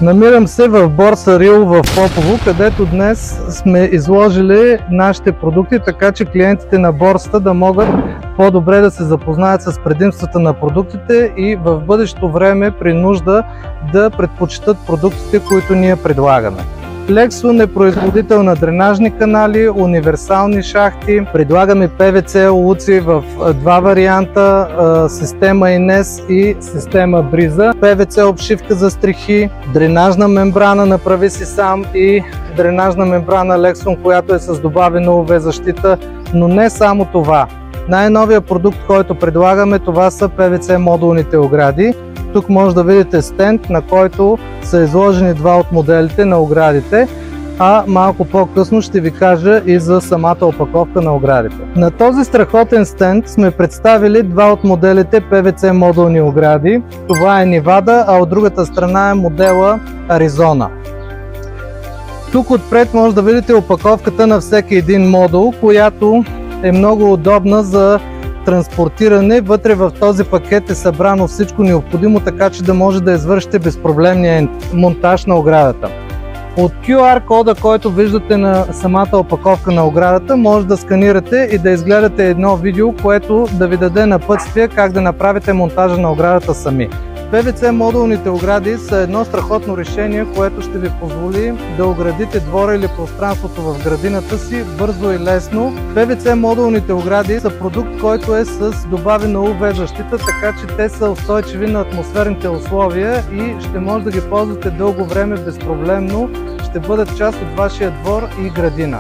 Намирам се в борса Рил в Попово, където днес сме изложили нашите продукти, така че клиентите на борсата да могат по-добре да се запознаят с предимствата на продуктите и в бъдещо време при нужда да предпочитат продуктите, които ние предлагаме. Lexon е производител на дренажни канали, универсални шахти. Предлагаме PVC улуци в два варианта, система INES и система Бриза. PVC обшивка за стрехи, дренажна мембрана направи си сам и дренажна мембрана Lexon, която е с добавена UV защита, но не само това. Най-новия продукт, който предлагаме, това са PVC модулните огради. Тук може да видите стенд, на който са изложени два от моделите на оградите, а малко по-късно ще ви кажа и за самата опаковка на оградите. На този страхотен стенд сме представили два от моделите PVC модулни огради. Това е Невада, а от другата страна е модела Аризона. Тук отпред може да видите опаковката на всеки един модул, която е много удобна за транспортиране. Вътре в този пакет е събрано всичко необходимо, така че да може да извършите безпроблемния монтаж на оградата. От QR кода, който виждате на самата опаковка на оградата, може да сканирате и да изгледате едно видео, което да ви даде напътствие как да направите монтажа на оградата сами. PVC модулните огради са едно страхотно решение, което ще ви позволи да оградите двора или пространството в градината си бързо и лесно. PVC модулните огради са продукт, който е с добавена UV защита, така че те са устойчиви на атмосферните условия и ще може да ги ползвате дълго време безпроблемно. Ще бъдат част от вашия двор и градина.